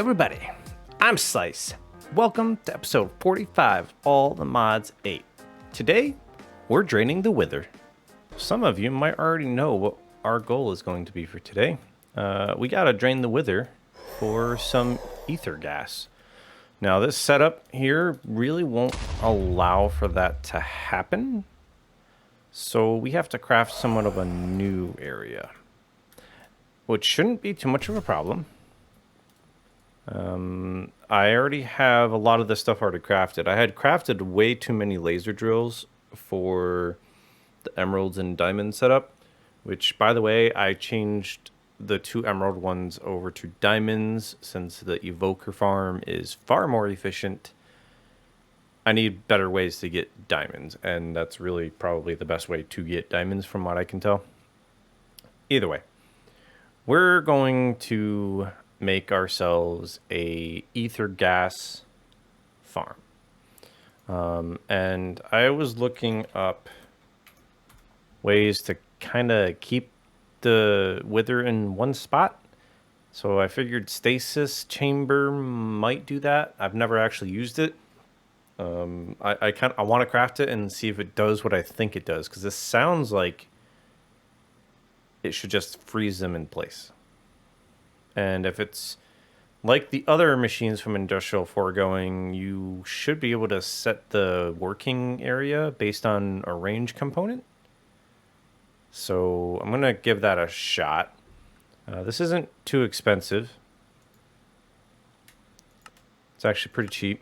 everybody, I'm Slice. Welcome to episode 45 of All the Mods 8. Today, we're draining the Wither. Some of you might already know what our goal is going to be for today. We gotta drain the Wither for some ether gas. Now this setup here really won't allow for that to happen. So we have to craft somewhat of a new area, which shouldn't be too much of a problem. I already have a lot of this stuff already crafted. I had crafted way too many laser drills for the emeralds and diamond setup, which, by the way, I changed the 2 emerald ones over to diamonds since the evoker farm is far more efficient. I need better ways to get diamonds, and that's really probably the best way to get diamonds from what I can tell. Either way, we're going to make ourselves a ether gas farm. And I was looking up ways to kind of keep the Wither in one spot. So I figured Stasis Chamber might do that. I've never actually used it. I want to craft it and see if it does what I think it does, because this sounds like it should just freeze them in place. And if it's like the other machines from Industrial Foregoing, you should be able to set the working area based on a range component. So I'm going to give that a shot. This isn't too expensive. It's actually pretty cheap.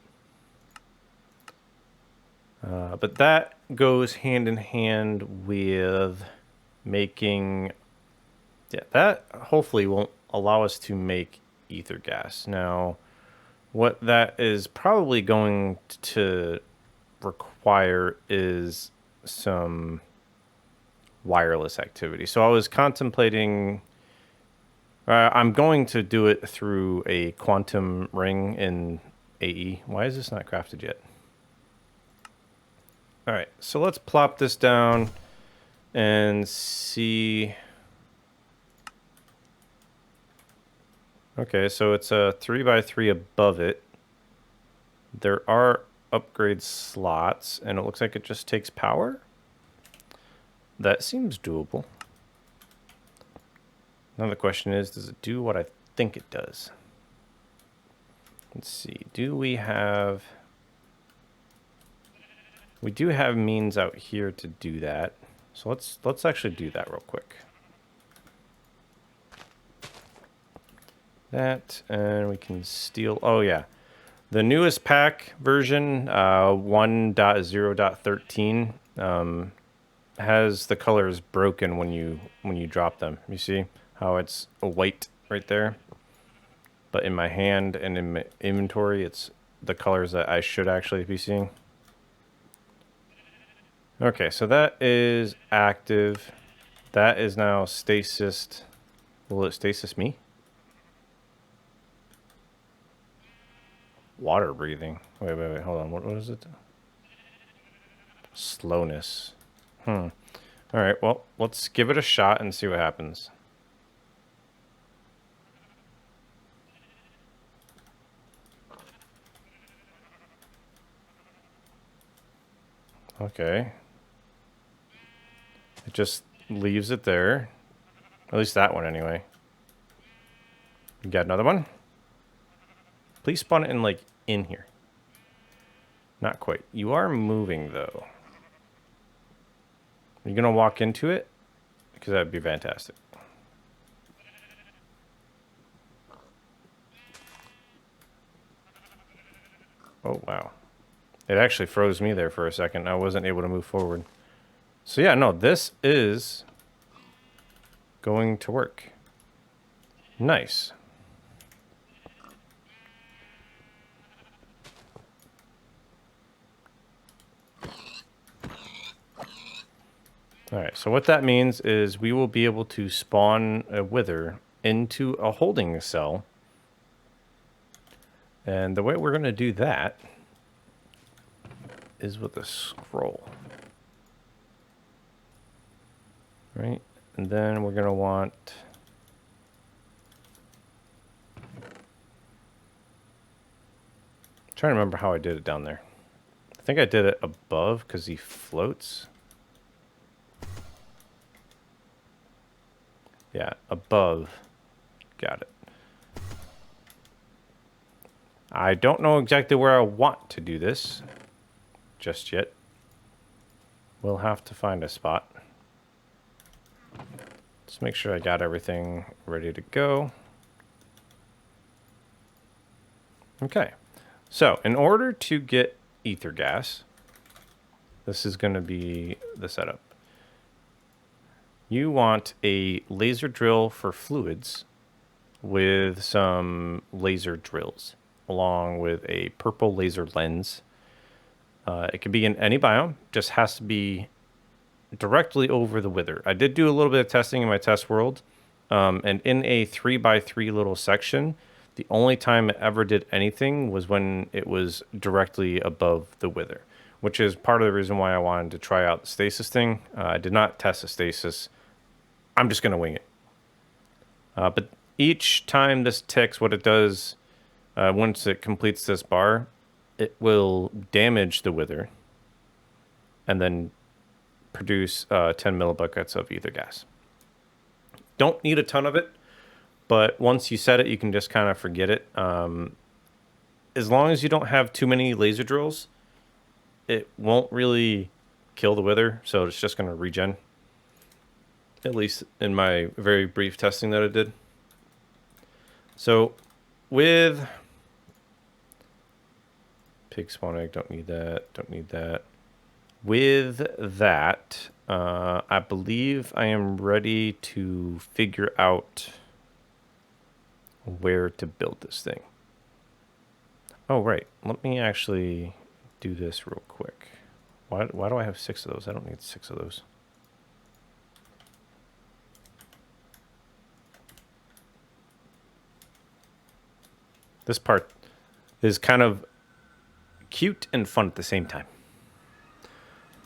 But that goes hand in hand with making... Yeah, that hopefully won't allow us to make ether gas. Now, what that is probably going to require is some wireless activity. So I was contemplating... I'm going to do it through a quantum ring in AE. Why is this not crafted yet? All right, so let's plop this down and see... Okay, so it's a 3x3 above it. There are upgrade slots, and it looks like it just takes power. That seems doable. Now the question is, does it do what I think it does? Let's see, do we have... We do have means out here to do that. So let's actually do that real quick. That, and we can steal... Oh, yeah. The newest pack version, 1.0.13, has the colors broken when you drop them. You see how it's a white right there? But in my hand and in my inventory, it's the colors that I should actually be seeing. Okay, so that is active. That is now stasised. Will it stasis me? Water breathing. Wait, hold on. What is it? Slowness. All right, well, let's give it a shot and see what happens. Okay. It just leaves it there. At least that one, anyway. You got another one? Please spawn it in, like, in here. Not quite. You are moving, though. Are you going to walk into it? Because that would be fantastic. Oh, wow. It actually froze me there for a second. I wasn't able to move forward. So, yeah, no, this is going to work. Nice. Alright, so what that means is we will be able to spawn a Wither into a holding cell. And the way we're going to do that is with a scroll. Right? And then we're going to want trying to remember how I did it down there. I think I did it above because he floats. Yeah, above. Got it. I don't know exactly where I want to do this just yet. We'll have to find a spot. Let's make sure I got everything ready to go. Okay. So, in order to get ether gas, this is going to be the setup. You want a laser drill for fluids with some laser drills, along with a purple laser lens. It can be in any biome, just has to be directly over the wither. I did do a little bit of testing in my test world, and in a 3x3 little section, the only time it ever did anything was when it was directly above the wither, which is part of the reason why I wanted to try out the stasis thing. I did not test the stasis. I'm just going to wing it. But each time this ticks, what it does, once it completes this bar, it will damage the wither and then produce 10 millibuckets of ether gas. Don't need a ton of it, but once you set it, you can just kind of forget it. As long as you don't have too many laser drills, it won't really kill the wither, so it's just going to regen. At least in my very brief testing that I did. So with pig spawn egg, don't need that, don't need that. With that, I believe I am ready to figure out where to build this thing. Oh, right. Let me actually do this real quick. Why do I have 6 of those? I don't need 6 of those. This part is kind of cute and fun at the same time.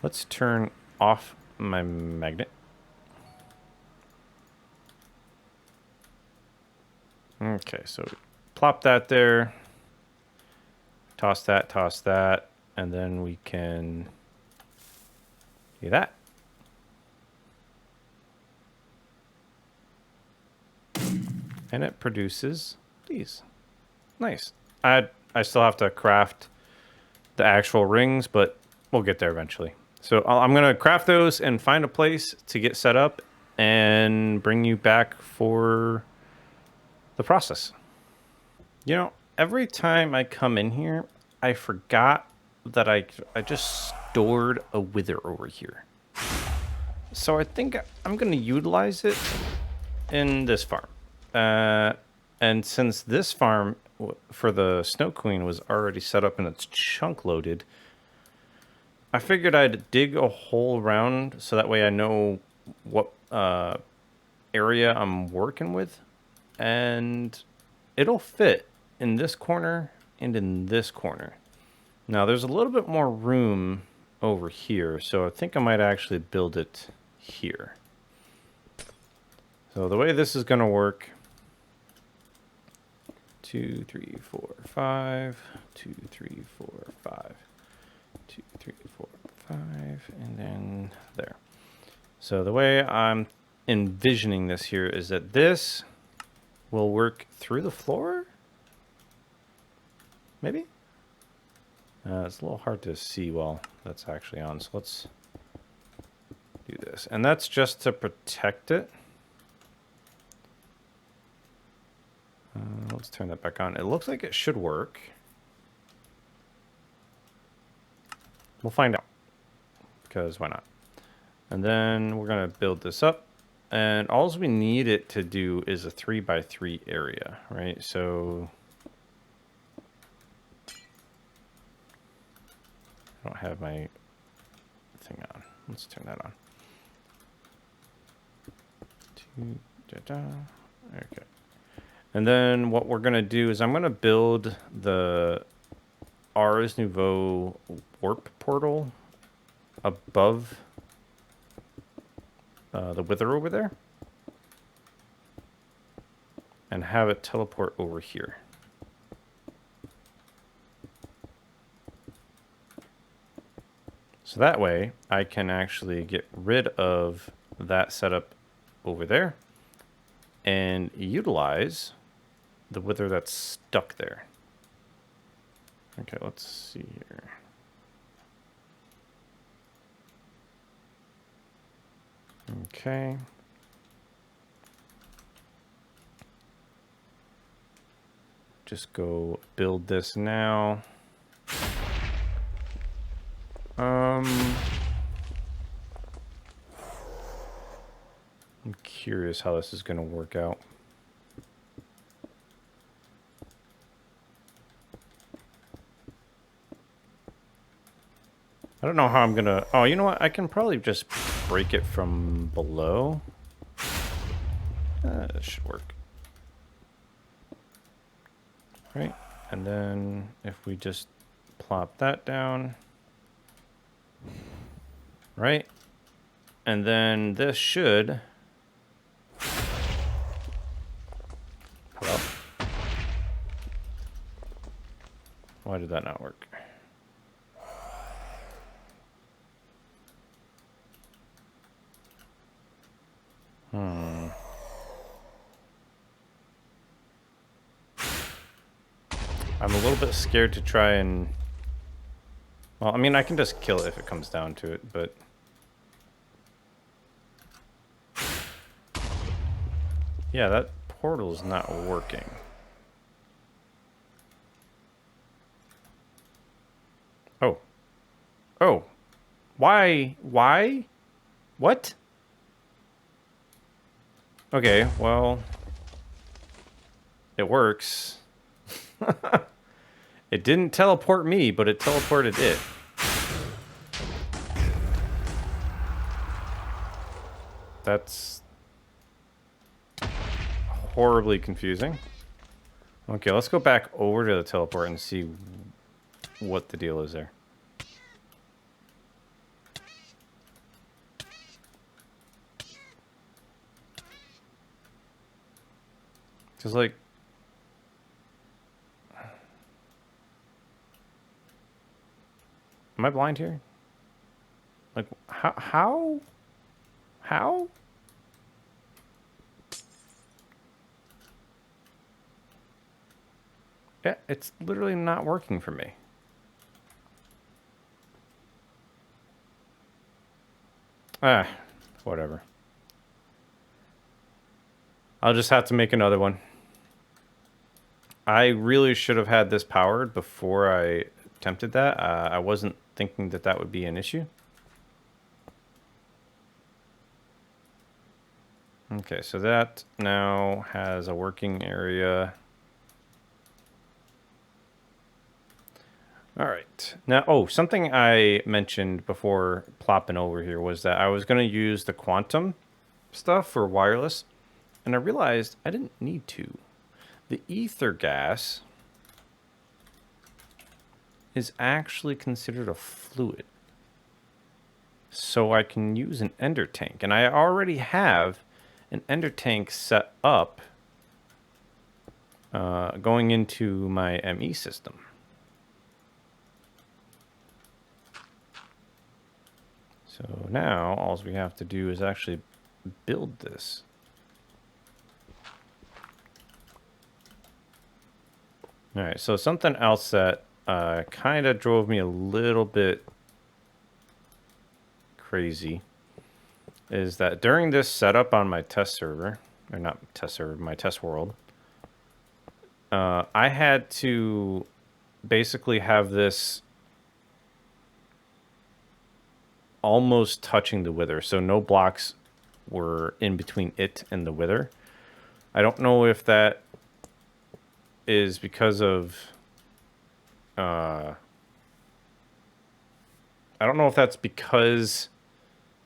Let's turn off my magnet. Okay, so plop that there. Toss that, and then we can do that. And it produces these. Nice. I still have to craft the actual rings, but we'll get there eventually. So I'm going to craft those and find a place to get set up and bring you back for the process. You know, every time I come in here, I forgot that I just stored a wither over here. So I think I'm going to utilize it in this farm. And since this farm for the Snow Queen was already set up and it's chunk loaded, I figured I'd dig a hole around so that way I know what area I'm working with, and it'll fit in this corner and in this corner. Now there's a little bit more room over here, so I think I might actually build it here. So the way this is going to work, 2, 3, 4, 5, 2, 3, 4, 5, 2, 3, 4, 5, and then there. So the way I'm envisioning this here is that this will work through the floor? Maybe? It's a little hard to see while that's actually on, so let's do this. And that's just to protect it. Let's turn that back on. It looks like it should work. We'll find out, because why not? And then we're going to build this up. And all we need it to do is a 3x3 area, right? So I don't have my thing on. Let's turn that on. Okay. And then what we're going to do is I'm going to build the Ars Nouveau warp portal above the wither over there and have it teleport over here. So that way I can actually get rid of that setup over there and utilize the wither that's stuck there. Okay, let's see here. Okay. Just go build this now. I'm curious how this is going to work out. I don't know how I'm going to... Oh, you know what? I can probably just break it from below. That should work. Right. And then if we just plop that down. Right. And then this should... Well, why did that not work? I'm a little bit scared to try and... Well, I mean, I can just kill it if it comes down to it, but... Yeah, that portal is not working. Oh. Oh. Why? Why? What? Okay, well... It works. It didn't teleport me, but it teleported it. That's horribly confusing. Okay, let's go back over to the teleport and see what the deal is there. Just like... Am I blind here? Like, how? How? Yeah, it's literally not working for me. Ah, whatever. I'll just have to make another one. I really should have had this powered before I attempted that. I wasn't thinking that that would be an issue. Okay, so that now has a working area. All right. Now, oh, something I mentioned before plopping over here was that I was going to use the quantum stuff for wireless, and I realized I didn't need to. The ether gas is actually considered a fluid. So I can use an ender tank. And I already have an ender tank set up going into my ME system. So now all we have to do is actually build this. All right, so something else that kind of drove me a little bit crazy is that during this setup on my test server, or not test server, my test world, I had to basically have this almost touching the wither, so no blocks were in between it and the wither. I don't know if that is because of I don't know if that's because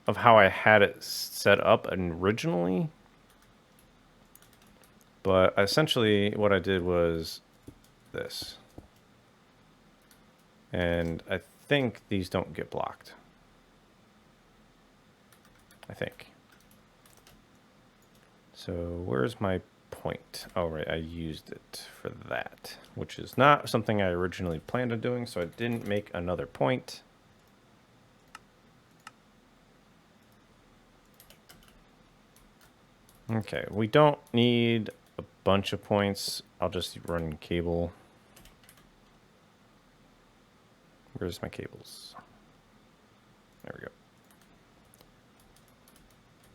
of how I had it set up originally, but essentially what I did was this, and I think these don't get blocked. I think. So where's my point? Oh, right, I used it for that, which is not something I originally planned on doing, so I didn't make another point. Okay, we don't need a bunch of points. I'll just run cable. Where's my cables? There we go.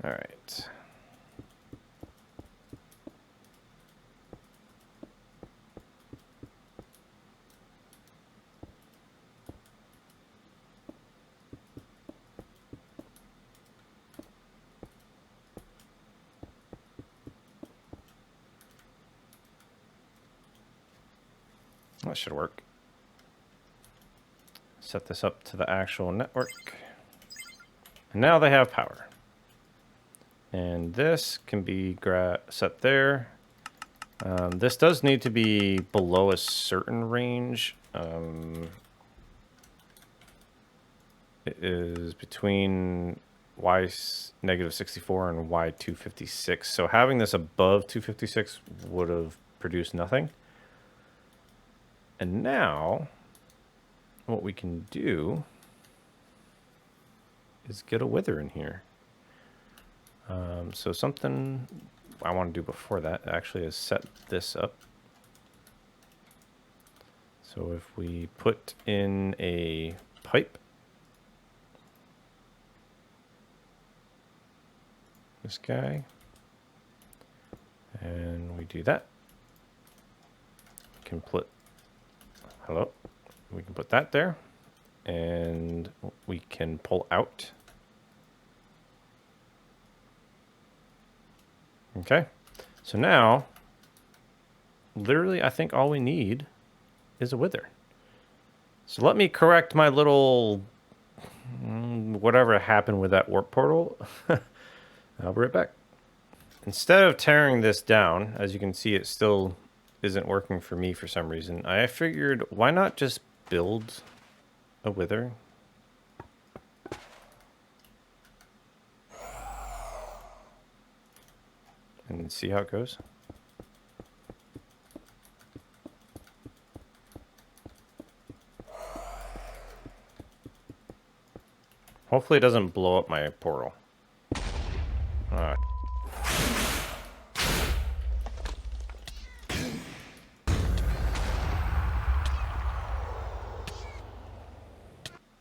All right. That should work. Set this up to the actual network. And now they have power. And this can be set there. This does need to be below a certain range. It is between Y-64 and Y256. So having this above 256 would have produced nothing. And now, what we can do is get a wither in here. So something I want to do before that actually is set this up. So if we put in a pipe, this guy, and we do that, we can put, hello, we can put that there, and we can pull out. Okay, so now, literally, I think all we need is a wither. So let me correct my little, whatever happened with that warp portal. I'll be right back. Instead of tearing this down, as you can see, it still isn't working for me for some reason. I figured, why not just build a wither? And see how it goes. Hopefully it doesn't blow up my portal. Alright.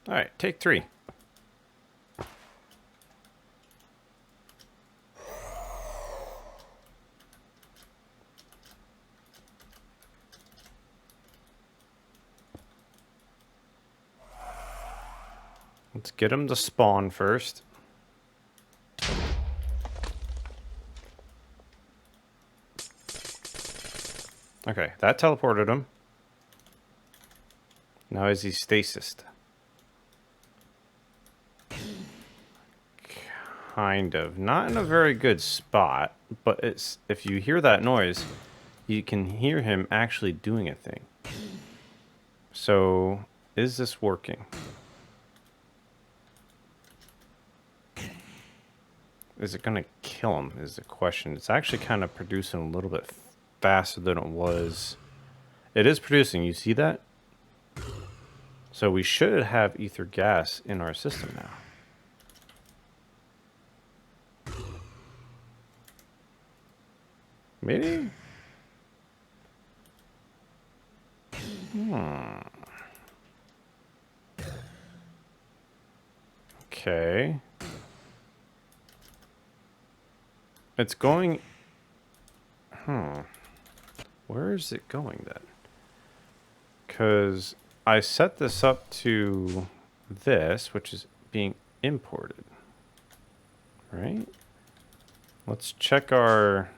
Alright, take 3. Let's get him to spawn first. Okay, that teleported him. Now is he stasised? Kind of. Not in a very good spot, but it's, if you hear that noise, you can hear him actually doing a thing. So, is this working? Is it going to kill him is the question. It's actually kind of producing a little bit faster than it was. It is producing, you see that? So we should have ether gas in our system now. Maybe? Okay. It's going... Where is it going then? Because I set this up to this, which is being imported. Right? Let's check our...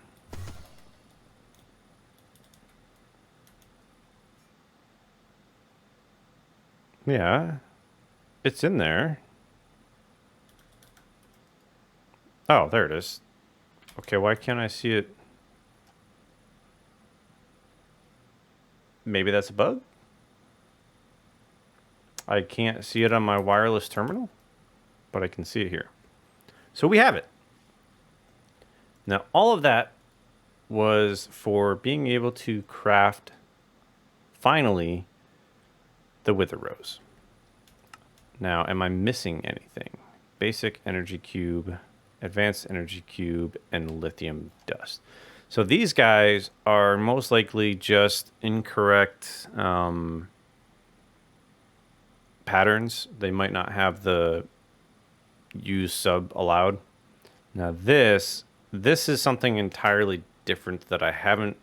Yeah. It's in there. Oh, there it is. Okay, why can't I see it? Maybe that's a bug? I can't see it on my wireless terminal, but I can see it here. So we have it. Now, all of that was for being able to craft, finally, the Wither Rose. Now, am I missing anything? Basic energy cube. advanced energy cube, and lithium dust. So these guys are most likely just incorrect patterns. They might not have the use sub allowed. Now this is something entirely different that I haven't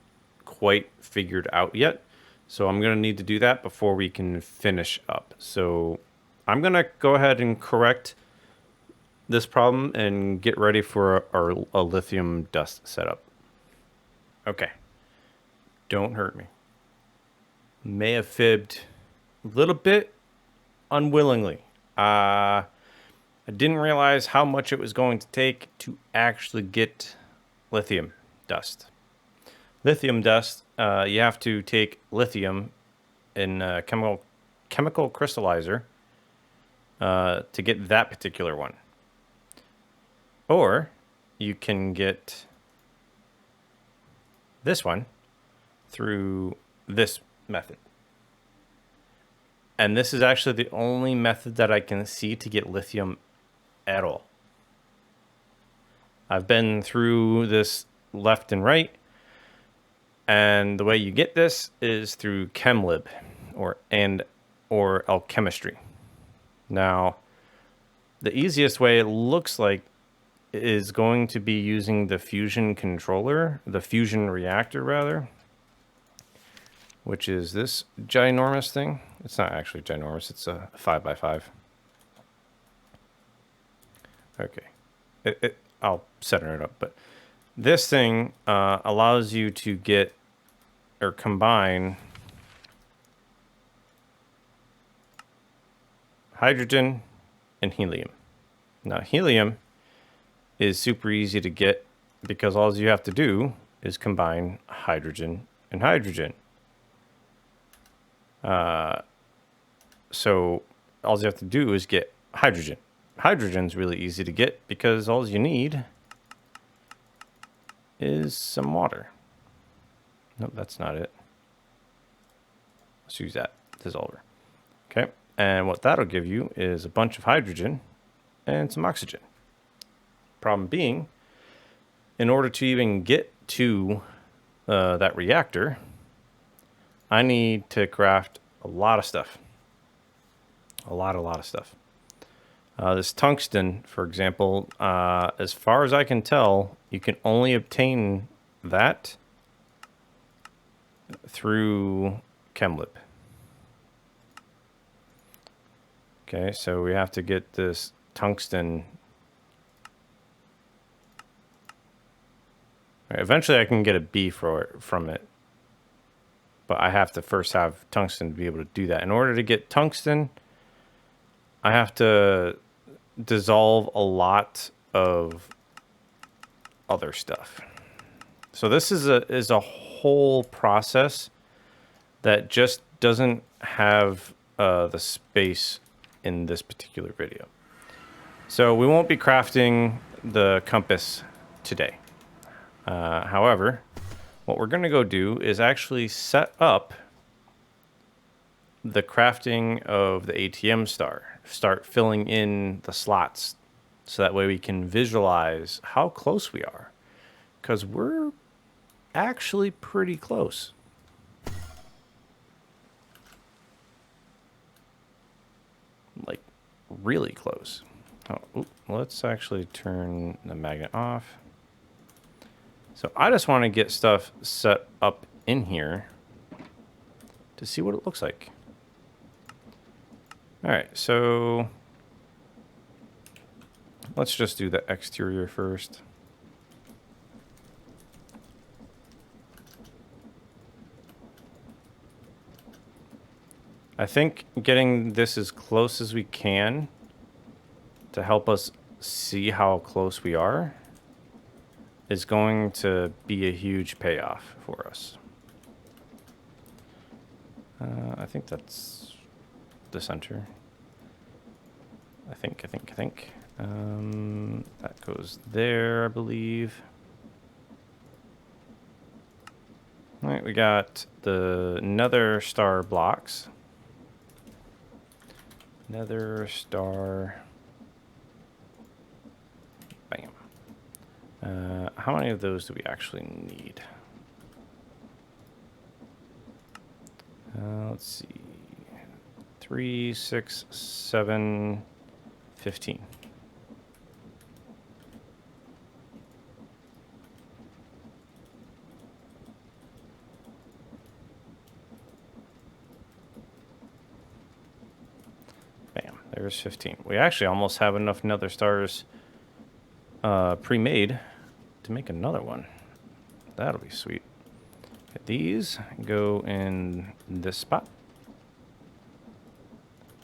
quite figured out yet. So I'm going to need to do that before we can finish up. So I'm going to go ahead and correct this problem and get ready for a lithium dust setup. Okay. Don't hurt me. May have fibbed a little bit unwillingly. I didn't realize how much it was going to take to actually get lithium dust. Lithium dust, you have to take lithium in a chemical crystallizer to get that particular one. Or you can get this one through this method. And this is actually the only method that I can see to get lithium at all. I've been through this left and right, and the way you get this is through ChemLib or alchemistry. Now, the easiest way it looks like is going to be using the fusion controller, the fusion reactor rather, which is this ginormous thing. It's not actually ginormous, it's a 5x5. Okay, I'll center it up, but this thing allows you to get or combine hydrogen and helium. Now, helium is super easy to get because all you have to do is combine hydrogen and hydrogen. So all you have to do is get hydrogen. Hydrogen's really easy to get because all you need is some water. Nope, that's not it. Let's use that dissolver. Okay, and what that'll give you is a bunch of hydrogen and some oxygen. Problem being, in order to even get to that reactor, I need to craft a lot of stuff. A lot of stuff. This tungsten, for example, as far as I can tell, you can only obtain that through ChemLib. Okay, so we have to get this tungsten. Right, eventually I can get a B from it, but I have to first have tungsten to be able to do that. In order to get tungsten, I have to dissolve a lot of other stuff. So this is a whole process that just doesn't have the space in this particular video. So we won't be crafting the compass today. However, what we're going to go do is actually set up the crafting of the ATM star. Start filling in the slots so that way we can visualize how close we are. Because we're actually pretty close. Like, really close. Oh, let's actually turn the magnet off. So I just want to get stuff set up in here to see what it looks like. All right, so let's just do the exterior first. I think getting this as close as we can to help us see how close we are is going to be a huge payoff for us. I think that's the center. I think. That goes there, I believe. All right, we got the nether star blocks. Nether star. Bam. how many of those do we actually need? Let's see. 3, 6, 7, 15. Bam, there's 15. We actually almost have enough nether stars pre-made to make another one. That'll be sweet. These go in this spot.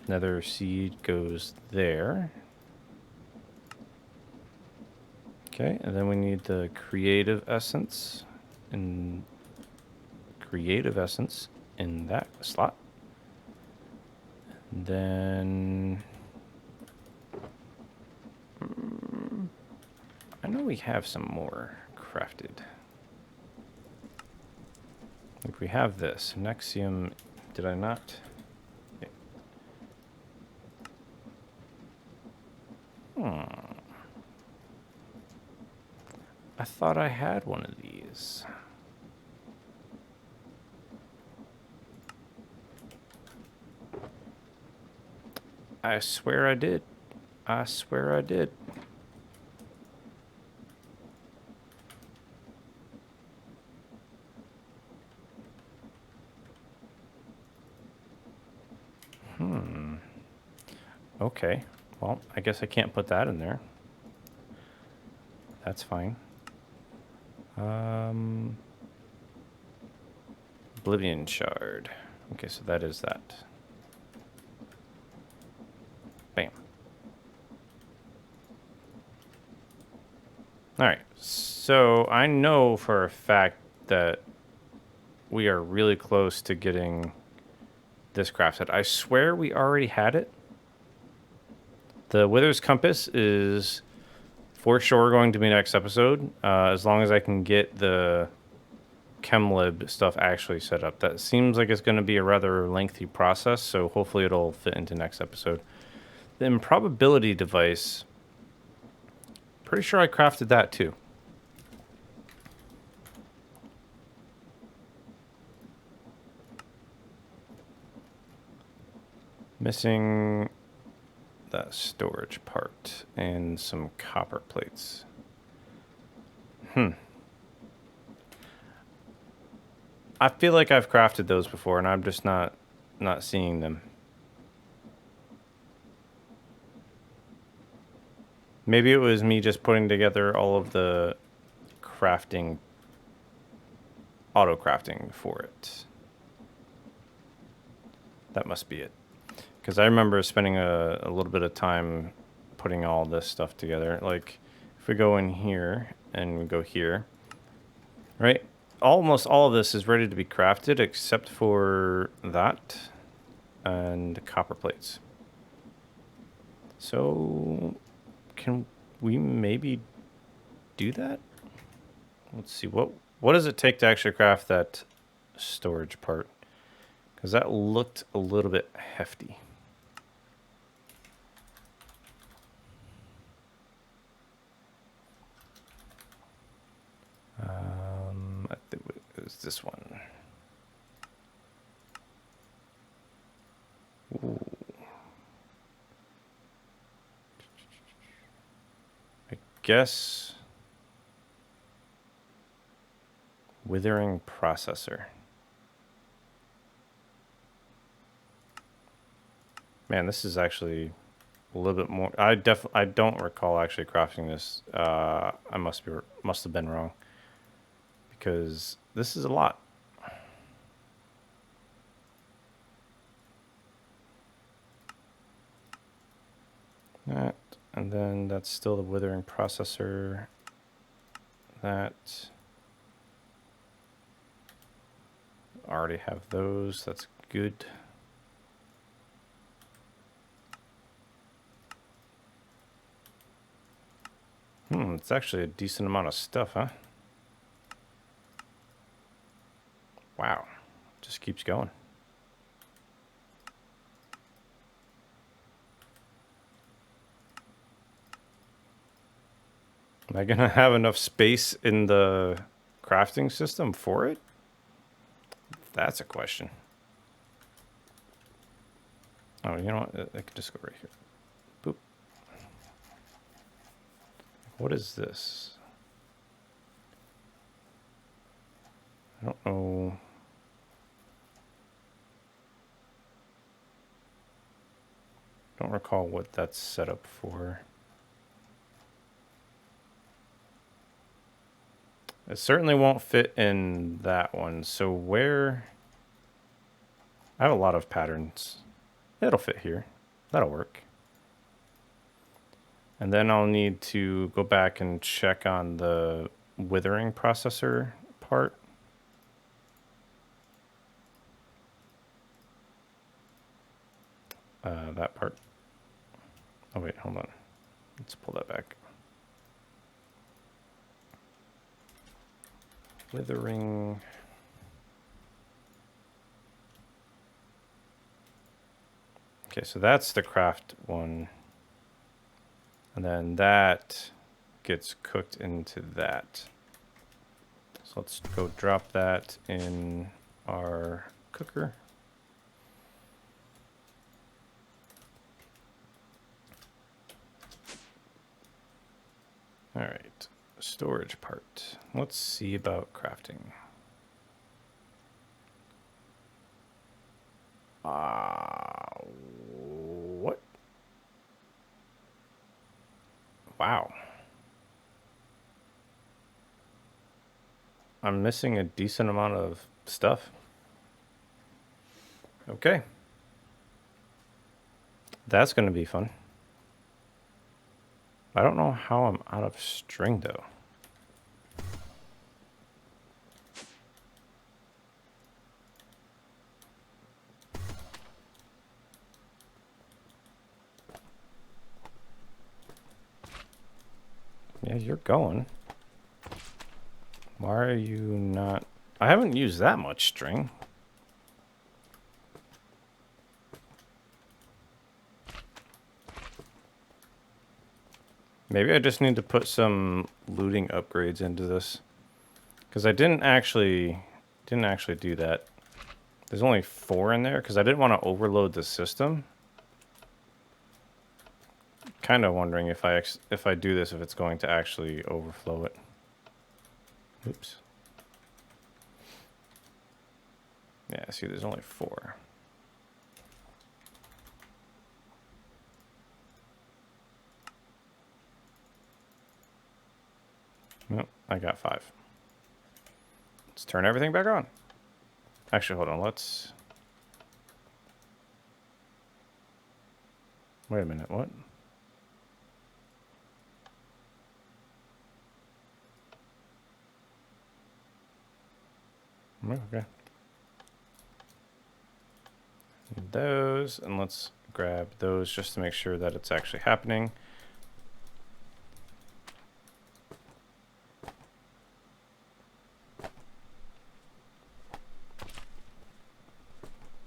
Nether seed goes there. Okay, and then we need the creative essence in that slot. And then I know we have some more crafted. Like we have this Nexium. Did I not? I thought I had one of these. I swear I did. I swear I did. Okay. Well, I guess I can't put that in there. That's fine. Oblivion shard. Okay, so that is that. Bam. Alright, so I know for a fact that we are really close to getting this crafted. I swear we already had it. The Wither's Compass is for sure going to be next episode, as long as I can get the ChemLib stuff actually set up. That seems like it's going to be a rather lengthy process, so hopefully it'll fit into next episode. The improbability device, pretty sure I crafted that too. Missing that storage part and some copper plates. I feel like I've crafted those before and I'm just not seeing them. Maybe it was me just putting together all of the crafting, auto crafting for it. That must be it. Because I remember spending a little bit of time putting all this stuff together. Like, if we go in here and we go here, right? Almost all of this is ready to be crafted except for that and copper plates. So, can we maybe do that? Let's see, what does it take to actually craft that storage part? Because that looked a little bit hefty. I think it was this one. Ooh. I guess withering processor. Man, this is actually a little bit more. I don't recall actually crafting this. I must have been wrong, because this is a lot. That, and then that's still the withering processor. That. Already have those. That's good. It's actually a decent amount of stuff, huh? Wow. Just keeps going. Am I gonna have enough space in the crafting system for it? That's a question. Oh, you know what? I could just go right here. Boop. What is this? I don't know. Don't recall what that's set up for. It certainly won't fit in that one. So where... I have a lot of patterns. It'll fit here. That'll work. And then I'll need to go back and check on the withering processor part. That part. Oh wait, hold on. Let's pull that back. Withering. Okay, so that's the craft one. And then that gets cooked into that. So let's go drop that in our cooker. All right, storage part. Let's see about crafting. What? Wow. I'm missing a decent amount of stuff. Okay. That's going to be fun. I don't know how I'm out of string, though. Yeah, you're going. Why are you not... I haven't used that much string. Maybe I just need to put some looting upgrades into this. Because I didn't actually do that. There's only 4 in there because I didn't want to overload the system. Kind of wondering if I do this, if it's going to actually overflow it. Oops. Yeah, see, there's only 4. Nope, I got 5. Let's turn everything back on. Actually, hold on, let's... Wait a minute, what? Okay. Need those, and let's grab those just to make sure that it's actually happening.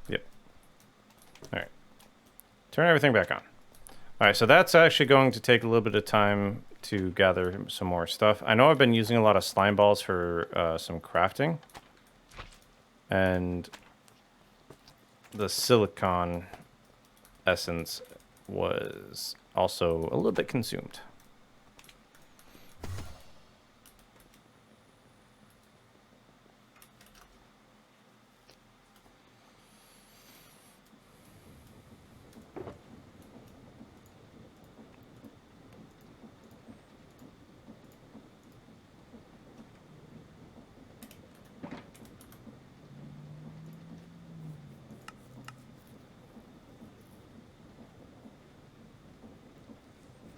Yep. All right. Turn everything back on. All right, so that's actually going to take a little bit of time to gather some more stuff. I know I've been using a lot of slime balls for some crafting. And the silicon essence was also a little bit consumed.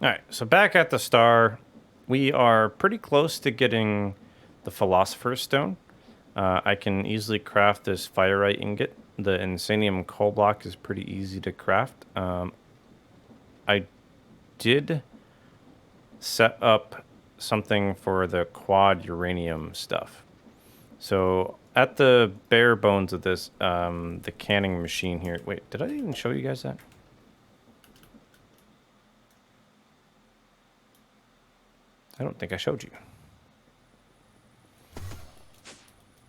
All right, so back at the star, we are pretty close to getting the Philosopher's Stone. I can easily craft this Firite ingot. The Insanium coal block is pretty easy to craft. I did set up something for the quad uranium stuff. So at the bare bones of this, the canning machine here. Wait, did I even show you guys that? I don't think I showed you.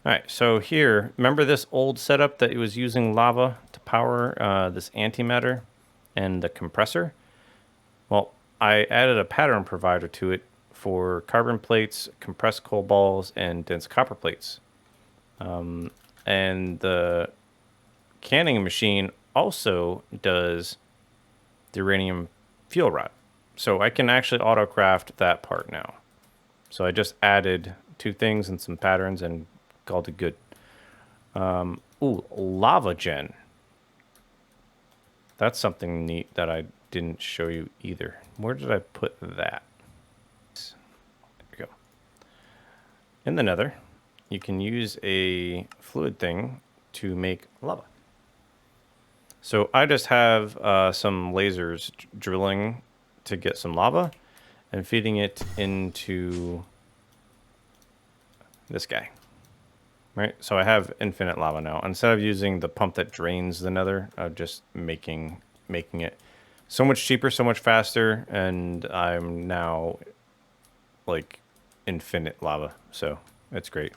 All right, so here, remember this old setup that was using lava to power this antimatter and the compressor? Well, I added a pattern provider to it for carbon plates, compressed coal balls, and dense copper plates. And the canning machine also does the uranium fuel rod. So I can actually auto-craft that part now. So I just added 2 things and some patterns and called it good. Ooh, lava gen. That's something neat that I didn't show you either. Where did I put that? There we go. In the nether, you can use a fluid thing to make lava. So I just have some lasers drilling to get some lava and feeding it into this guy. Right, so I have infinite lava now. Instead of using the pump that drains the nether, I'm just making it so much cheaper, so much faster, and I'm now like infinite lava. So it's great.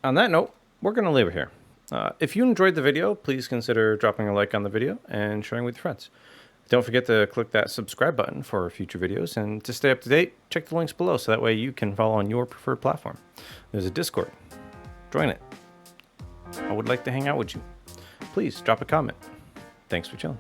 On that note, we're gonna leave it here. If you enjoyed the video, please consider dropping a like on the video and sharing with your friends. Don't forget to click that subscribe button for future videos, and to stay up to date, check the links below so that way you can follow on your preferred platform. There's a Discord. Join it. I would like to hang out with you. Please drop a comment. Thanks for chilling.